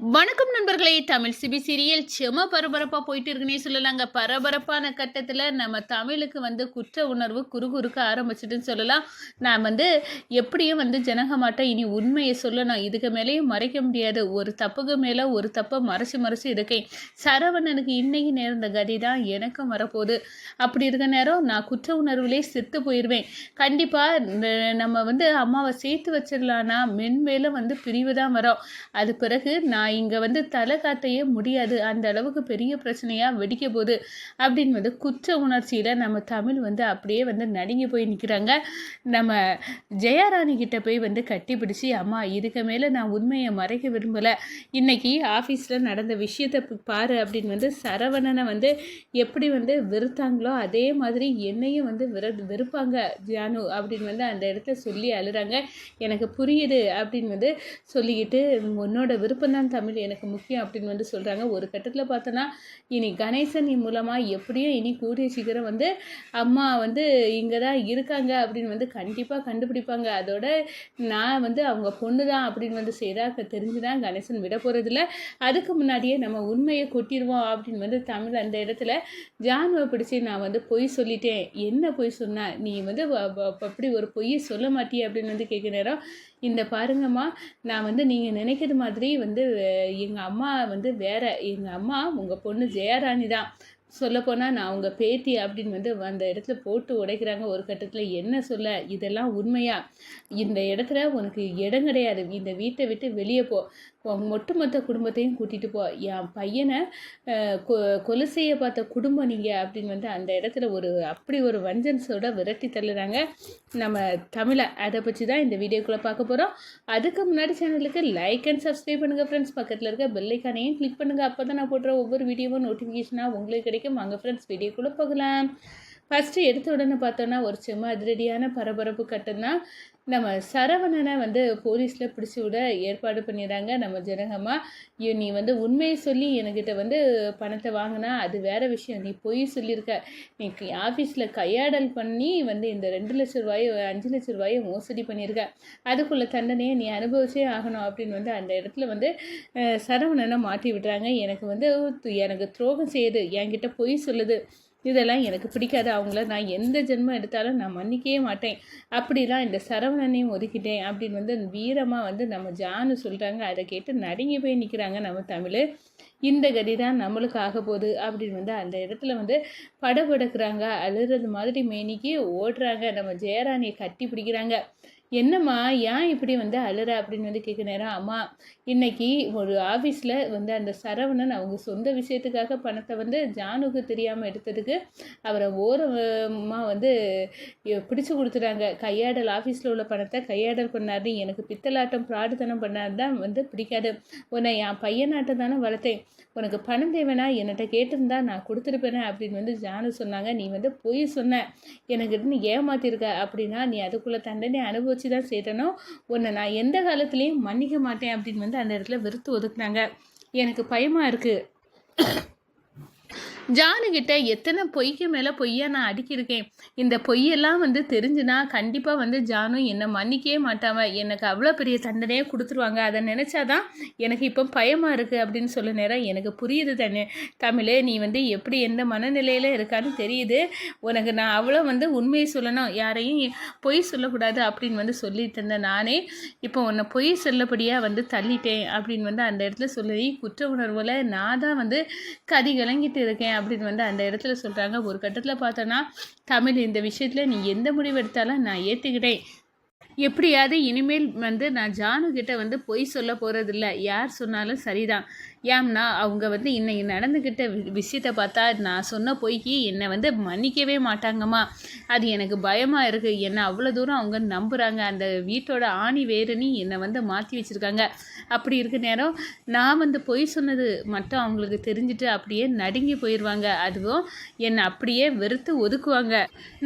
வணக்கம் நண்பர்களே. Tamil CP serial செம பரபரப்பாக போயிட்டு இருக்குன்னே சொல்லலாங்க. பரபரப்பான கட்டத்தில் நம்ம தமிழுக்கு குற்ற உணர்வு குறுகுறுக்க ஆரம்பிச்சிட்டுன்னு சொல்லலாம். நான் எப்படியும் ஜனகமாட்ட இனி உண்மையை சொல்லணும். இதுக்கு மேலேயும் மறைக்க முடியாது. ஒரு தப்புக்கு மேலே ஒரு தப்பை மறைச்சு இருக்கேன். சரவணனுக்கு இன்னைக்கு நேர்ந்த கதி தான் எனக்கும் வரப்போகுது. அப்படி இருக்க நேரம் நான் குற்ற உணர்வுலேயே செத்து போயிடுவேன். கண்டிப்பாக நம்ம அம்மாவை சேர்த்து வச்சிடலான்னா மென்மேலும் பிரிவு தான் வரும். அது பிறகு நான் இங்கே தலை காத்தையே முடியாது. அந்த அளவுக்கு பெரிய பிரச்சனையாக வெடிக்க போகுது அப்படின்னு குற்ற உணர்ச்சியில் நம்ம தமிழ் அப்படியே நடுங்கி போய் நிற்கிறாங்க. நம்ம ஜெயாராணி கிட்ட போய் கட்டி பிடிச்சி, அம்மா இதுக்கு மேலே நான் உண்மையை மறைக்க விரும்பலை. இன்னைக்கு ஆஃபீஸில் நடந்த விஷயத்தை பாரு அப்படின்னு சரவணனை எப்படி வெறுத்தாங்களோ அதே மாதிரி என்னையும் வெறுப்பாங்க ஜானு அப்படின்னு அந்த இடத்த சொல்லி அழுறாங்க. எனக்கு புரியுது அப்படின்னு சொல்லிக்கிட்டு, உன்னோட விருப்பம் தான் தமிழ் எனக்கு முக்கியம் அப்படின்னு சொல்கிறாங்க. ஒரு கட்டத்தில் பார்த்தோன்னா இனி கணேசன் மூலமாக எப்படியும் இனி கூடிய சீக்கிரம் அம்மா இங்கே தான் இருக்காங்க அப்படின்னு கண்டிப்பாக கண்டுபிடிப்பாங்க. அதோட நான் அவங்க பொண்ணு தான் அப்படின்னு செய்தாக்க தெரிஞ்சுதான் கணேசன் விட போகிறதில்ல. அதுக்கு முன்னாடியே நம்ம உண்மையை கொட்டிடுவோம் அப்படின்னு தமிழ் அந்த இடத்துல ஜானுவை பிடிச்சி, நான் பொய் சொல்லிட்டேன். என்ன பொய் சொன்னேன் நீ அப்படி ஒரு பொய்யை சொல்ல மாட்டியே அப்படின்னு கேட்குற நேரம், இந்த பாருங்கம்மா, நான் நீங்கள் நினைக்கிற மாதிரி எங்கள் அம்மா வேற. எங்கள் அம்மா உங்கள் பொண்ணு ஜெயராணி தான். சொல்லப்போனால் நான் அவங்க பேத்தி அப்படின்னு அந்த இடத்துல போட்டு உடைக்கிறாங்க. ஒரு கட்டத்தில் என்ன சொல்ல, இதெல்லாம் உண்மையா? இந்த இடத்துல உனக்கு இடம் கிடையாது. இந்த வீட்டை விட்டு வெளியே போ. ஒட்டுமொத்த குடும்பத்தையும் கூட்டிகிட்டு போ. என் பையனை கொலை செய்ய பார்த்த குடும்பம் நீங்கள் அப்படின்னு அந்த இடத்துல அப்படி ஒரு வஞ்சன்ஸோட விரட்டி தள்ளுறாங்க நம்ம தமிழை. அதை பற்றி தான் இந்த வீடியோக்குள்ளே பார்க்க போகிறோம். அதுக்கு முன்னாடி சேனலுக்கு லைக் அண்ட் சப்ஸ்கிரைப் பண்ணுங்கள் ஃப்ரெண்ட்ஸ். பக்கத்தில் இருக்க பெல்லைக்கானையும் கிளிக் பண்ணுங்கள். அப்போ தான் நான் போடுற ஒவ்வொரு வீடியோவும் நோட்டிஃபிகேஷனாக உங்களுக்கு கிடைக்கும். வாங்க ஃப்ரெண்ட்ஸ், வீடியோக்குள்ளே போகலாம். ஃபஸ்ட்டு எடுத்த உடனே பார்த்தோன்னா ஒரு செம்ம அதிரடியான பரபரப்பு கட்டம் தான். நம்ம சரவணனை போலீஸில் பிடிச்சி விட ஏற்பாடு பண்ணிடுறாங்க நம்ம ஜனகம்மா. நீ உண்மையை சொல்லி என்கிட்ட பணத்தை வாங்கினா அது வேறு விஷயம். நீ பொய் சொல்லியிருக்க. நீ ஆஃபீஸில் கையாடல் பண்ணி இந்த 2 லட்ச ரூபாயை 5 லட்ச ரூபாயை மோசடி பண்ணியிருக்க. அதுக்குள்ள தண்டனையை நீ அனுபவிச்சே ஆகணும் அப்படின்னு அந்த இடத்துல சரவணனை மாட்டி விடுறாங்க. எனக்கு துரோகம் செய்யுது, என்கிட்ட பொய் சொல்லுது, இதெல்லாம் எனக்கு பிடிக்காது. அவங்கள நான் எந்த ஜென்மம் எடுத்தாலும் நான் மன்னிக்கவே மாட்டேன். அப்படிலாம் இந்த சரவணனையும் ஒதுக்கிட்டேன் அப்படின்னு வீரமாக நம்ம ஜானு சொல்கிறாங்க. அதை கேட்டு நடுங்கி போய் நிற்கிறாங்க நம்ம தமிழ். இந்த கதி தான் நம்மளுக்கு ஆக போகுது அப்படின்னு அந்த இடத்துல படபடுக்கிறாங்க. அழுறது மாதிரி மேனிக்கு ஓடுறாங்க. நம்ம ஜெயராணியை கட்டி பிடிக்கிறாங்க. என்னம்மா ஏன் இப்படி அழுற அப்படின்னு கேட்க நேரம், அம்மா இன்னைக்கு ஒரு ஆஃபீஸில் அந்த சரவணன் அவங்க சொந்த விஷயத்துக்காக பணத்தை ஜானுக்கு தெரியாமல் எடுத்ததுக்கு அவரை ஓரமாக பிடிச்சு கொடுத்துட்டாங்க. கையாடல் ஆஃபீஸில் உள்ள பணத்தை கையாடல் பண்ணாரு. எனக்கு பித்தலாட்டம் பிராடுத்தனம் பண்ணாரு தான் பிடிக்காது. உன்னை என் பையனாட்டம் தானே வளர்த்தேன். உனக்கு பணம் தேவைன்னா என்னட்ட கேட்டிருந்தா நான் கொடுத்துருப்பேனே அப்படின்னு ஜானு சொன்னாங்க. நீ பொய் சொன்ன, எனக்கு ஏமாத்திருக்க அப்படின்னா நீ அதுக்குள்ளே தண்டனை அனுபவிச்சு தான் செய்யணும். உன்னை நான் எந்த காலத்துலேயும் மன்னிக்க மாட்டேன் அப்படின்னு அந்த இடத்துல வெறுத்து ஒதுக்குனாங்க. எனக்கு பயமாக இருக்குது. ஜானுக்கிட்ட எத்தனை பொய்க்கு மேலே பொய்யா நான் அடிக்கிருக்கேன். இந்த பொய்யெல்லாம் தெரிஞ்சுனா கண்டிப்பாக ஜானு என்னை மன்னிக்கவே மாட்டாங்க. எனக்கு அவ்வளோ பெரிய தண்டனையே கொடுத்துருவாங்க. அதை நினச்சாதான் எனக்கு இப்போ பயமாக இருக்குது அப்படின்னு சொல்ல நேரம், எனக்கு புரியுது தானே தமிழ், நீ எப்படி எந்த மனநிலையில் இருக்கான்னு தெரியுது. உனக்கு நான் அவ்வளோ உண்மையை சொல்லணும், யாரையும் பொய் சொல்லக்கூடாது அப்படின்னு சொல்லிட்டு இருந்தேன். நானே இப்போ உன்னை பொய் சொல்லப்படியாக தள்ளிட்டேன் அப்படின்னு அந்த இடத்துல சொல்லி குற்ற உணர்வில் நான் தான் கதி கலங்கிட்டு இருக்கேன் அப்படின்னு அந்த இடத்துல சொல்கிறாங்க. ஒரு கட்டத்தில் பார்த்தோன்னா, தமிழ் இந்த விஷயத்தில் நீ எந்த முடிவு எடுத்தாலும் நான் ஏற்றுக்கிட்டேன். எப்படியாவது இனிமேல் நான் ஜானு கிட்ட பொய் சொல்ல போகிறதில்ல. யார் சொன்னாலும் சரிதான். ஏம்னா அவங்க இன்னைக்கு நடந்துக்கிட்ட விஷயத்தை பார்த்தா நான் சொன்ன பொய்க்கு என்னை மன்னிக்கவே மாட்டாங்கம்மா. அது எனக்கு பயமாக இருக்குது. என்னை அவ்வளோ தூரம் அவங்க நம்புகிறாங்க. அந்த வீட்டோட ஆணி வேறுனி என்னை மாற்றி வச்சுருக்காங்க. அப்படி இருக்க நேரம் நான் பொய் சொன்னது மட்டும் அவங்களுக்கு தெரிஞ்சுட்டு அப்படியே நடுங்கி போயிடுவாங்க. அதுவும் என்னை அப்படியே வெறுத்து ஒதுக்குவாங்க.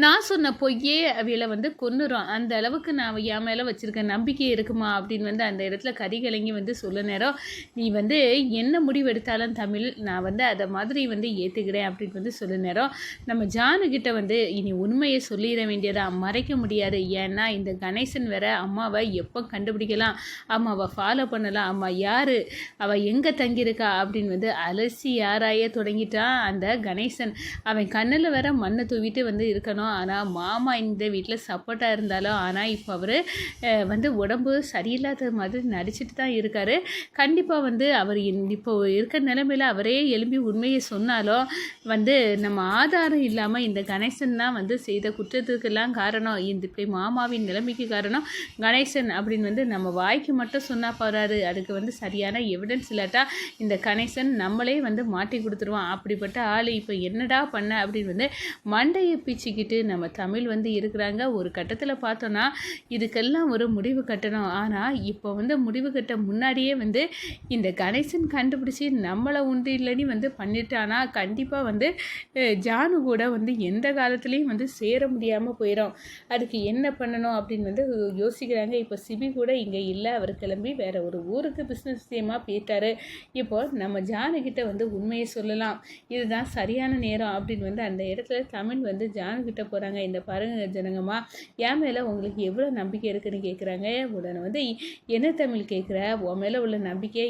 நான் சொன்ன பொய்யே அவையில் கொன்னுரும். அந்த அளவுக்கு நான் என் மேலே வச்சுருக்க நம்பிக்கை இருக்குமா அப்படின்னு வந்து அந்த இடத்துல கரிகலங்கி வந்து சொல்ல நேரம், நீ வந்து என்ன முடிவு எடுத்தாலும் தமிழ் நான் வந்து அதை மாதிரி வந்து ஏற்றுக்கிறேன் அப்படின்னு வந்து சொல்ல நேரம், நம்ம ஜானுக்கிட்ட வந்து இனி உண்மையை சொல்லிட வேண்டியதா, மறைக்க முடியாது. ஏன்னா இந்த கணேசன் வேற அம்மாவை எப்போ கண்டுபிடிக்கலாம், அம்மாவை ஃபாலோ பண்ணலாம், அம்மா யார், அவள் எங்கே தங்கியிருக்கா அப்படின்னு வந்து அலசி ஆராய தொடங்கிட்டான் அந்த கணேசன். அவன் கண்ணில் வேற மண்ணை தூவிட்டு வந்து இருக்கணும். ஆனால் மாமா இந்த வீட்டில் சப்போர்ட்டாக இருந்தாலும், ஆனால் இப்போ அவர் வந்து உடம்பு சரியில்லாத மாதிரி நடிச்சிட்டு தான் இருக்கார். கண்டிப்பாக வந்து அவர் இப்போ இருக்கிற நிலைமையில் அவரே எழும்பி உண்மையை சொன்னாலும் வந்து நம்ம ஆதாரம் இல்லாமல் இந்த கணேசன் தான் வந்து செய்த குற்றத்துக்கெல்லாம் காரணம், இந்த இப்படி மாமாவின் நிலைமைக்கு காரணம் கணேசன் அப்படின்னு வந்து நம்ம வாய்க்கு மட்டும் சொன்னால் போகிறாரு, அதுக்கு வந்து சரியான எவிடன்ஸ் இல்லாட்டா இந்த கணேசன் நம்மளே வந்து மாட்டி கொடுத்துருவான். அப்படிப்பட்ட ஆள் இப்போ என்னடா பண்ண அப்படின்னு வந்து மண்டையை பிச்சுக்கிட்டு நம்ம தமிழ் வந்து இருக்கிறாங்க. ஒரு கட்டத்தில் பார்த்தோன்னா இதுக்கெல்லாம் ஒரு முடிவு கட்டணும். ஆனால் இப்போ வந்து முடிவு கட்ட முன்னாடியே வந்து இந்த கணேசன் கண்டுபிடிச்சி நம்மளை உண்டு இல்லைன்னு வந்து பண்ணிட்டானா கண்டிப்பாக வந்து ஜானு கூட வந்து எந்த காலத்துலேயும் வந்து சேர முடியாமல் போயிடும். அதுக்கு என்ன பண்ணணும் அப்படின்னு வந்து யோசிக்கிறாங்க. இப்போ சிபி கூட இங்கே இல்லை, அவர் கிளம்பி வேற ஒரு ஊருக்கு பிஸ்னஸ் விஷயமாக போயிட்டாரு. இப்போ நம்ம ஜானுக்கிட்ட வந்து உண்மையை சொல்லலாம், இதுதான் சரியான நேரம் அப்படின்னு வந்து அந்த இடத்துல தமிழ் வந்து ஜானுக்கிட்ட போகிறாங்க. இந்த பாருங்க ஜனங்கம்மா, என் மேலே உங்களுக்கு எவ்வளோ நம்பிக்கை இருக்குன்னு கேட்குறாங்க. உடனே வந்து என்ன தமிழ் கேட்குற, உன் மேலே உள்ள நம்பிக்கை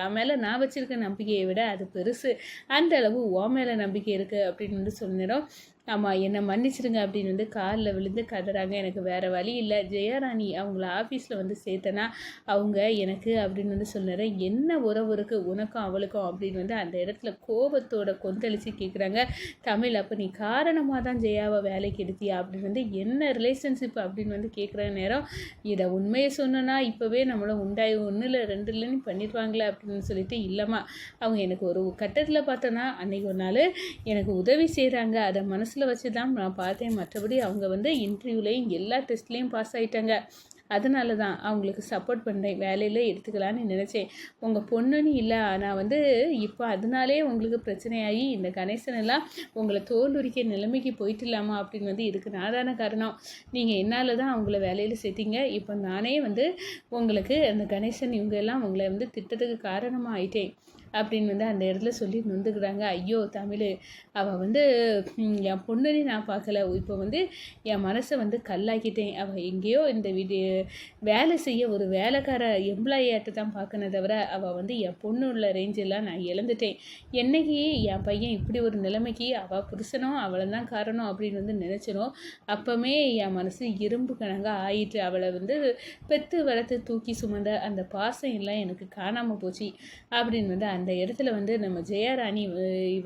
என் மேலே நான் வச்சுருக்க நம்பிக்கையை விட அது பெருசு, அந்த அளவு உன் மேலே நம்பிக்கை இருக்குது அப்படின்னு வந்து சொன்னிடும். ஆமாம் என்னை மன்னிச்சிடுங்க அப்படின்னு வந்து காலில் விழுந்து கதறாங்க. எனக்கு வேறு வழி இல்லை, ஜெயாராணி அவங்கள ஆஃபீஸில் வந்து சேர்த்தனா அவங்க எனக்கு அப்படின்னு வந்து சொன்னார். என்ன உறவு இருக்குது உனக்கும் அவளுக்கும் அப்படின்னு வந்து அந்த இடத்துல கோபத்தோட கொந்தளிச்சு கேட்குறாங்க தமிழ். அப்போ நீ காரணமாக தான் ஜெயாவை வேலைக்கு எடுத்தியா அப்படின்னு வந்து என்ன ரிலேஷன்ஷிப் அப்படின்னு வந்து கேட்குற நேரம், இதை உண்மையை சொன்னோன்னா இப்போவே நம்மளை உண்டாயி 1 இல்லை 2 இல்லைன்னு பண்ணிடுவாங்களே அப்படின்னு சொல்லிட்டு, இல்லைம்மா அவங்க எனக்கு ஒரு கட்டத்தில் பார்த்தோன்னா அன்றைக்கி ஒரு நாள் எனக்கு உதவி செய்கிறாங்க, அதை மனசில் வச்சு தான் நான் பார்த்தேன். மற்றபடி அவங்க வந்து இன்டர்வியூலையும் எல்லா டெஸ்ட்லேயும் பாஸ் ஆகிட்டாங்க, அதனால தான் அவங்களுக்கு சப்போர்ட் பண்ணுறேன், வேலையில் எடுத்துக்கலான்னு நினச்சேன். உங்கள் பொண்ணுன்னு இல்லை, ஆனால் வந்து இப்போ அதனாலே உங்களுக்கு பிரச்சனையாகி இந்த கணேசன் எல்லாம் உங்களை தோல்விக்க நிலைமைக்கு போயிட்டு இல்லாமா அப்படின்னு வந்து இதுக்கு நான் தானே காரணம். நீங்கள் என்னால் தான் அவங்கள வேலையில் சேர்த்திங்க. இப்போ நானே வந்து உங்களுக்கு அந்த கணேசன் இவங்க எல்லாம் உங்களை வந்து திட்டத்துக்கு காரணமாக ஆயிட்டேன் அப்படின்னு வந்து அந்த இடத்துல சொல்லி நொந்துக்கிறாங்க. ஐயோ தமிழ், அவள் வந்து என் பொண்ணுன்னு நான் பார்க்கல, இப்போ வந்து என் மனசை வந்து கல்லாக்கிட்டேன். அவள் எங்கேயோ இந்த வேலை செய்ய ஒரு வேலைக்கார எம்ப்ளாயியாட்ட தான் பார்க்கணும் தவிர அவள் வந்து என் பொண்ணு உள்ள ரேஞ்செல்லாம் நான் இழந்துட்டேன். என்னைக்கு என் பையன் இப்படி ஒரு நிலைமைக்கு அவள் புருஷனும் அவளை தான் காரணம் அப்படின்னு வந்து நினச்சிடும், அப்போவே என் மனசு இரும்பு கணங்க ஆயிட்டு. அவளை வந்து பெற்று வளர்த்து தூக்கி சுமந்த அந்த பாசம் எல்லாம் எனக்கு காணாமல் போச்சு அப்படின்னு வந்து அந்த இடத்துல வந்து நம்ம ஜெயாராணி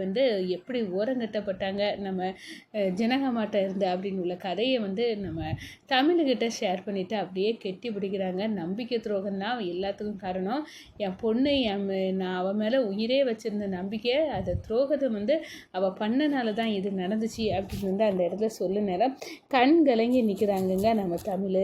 வந்து எப்படி ஓரங்கட்டப்பட்டாங்க நம்ம ஜனகமாட்ட இருந்து அப்படின்னு உள்ள கதையை வந்து நம்ம தமிழ்கிட்ட ஷேர் பண்ணிவிட்டு அப்படியே கெட்டி பிடிக்கிறாங்க. நம்பிக்கை துரோகம் தான் எல்லாத்துக்கும் காரணம். என் பொண்ணு நான் அவன் மேலே உயிரே வச்சுருந்த நம்பிக்கை, அதை துரோகத்தை வந்து அவள் பண்ணனால தான் இது நடந்துச்சு அப்படின்னு வந்து அந்த இடத்துல சொல்ல நேரம் கண் கலங்கி நிற்கிறாங்கங்க நம்ம தமிழ்.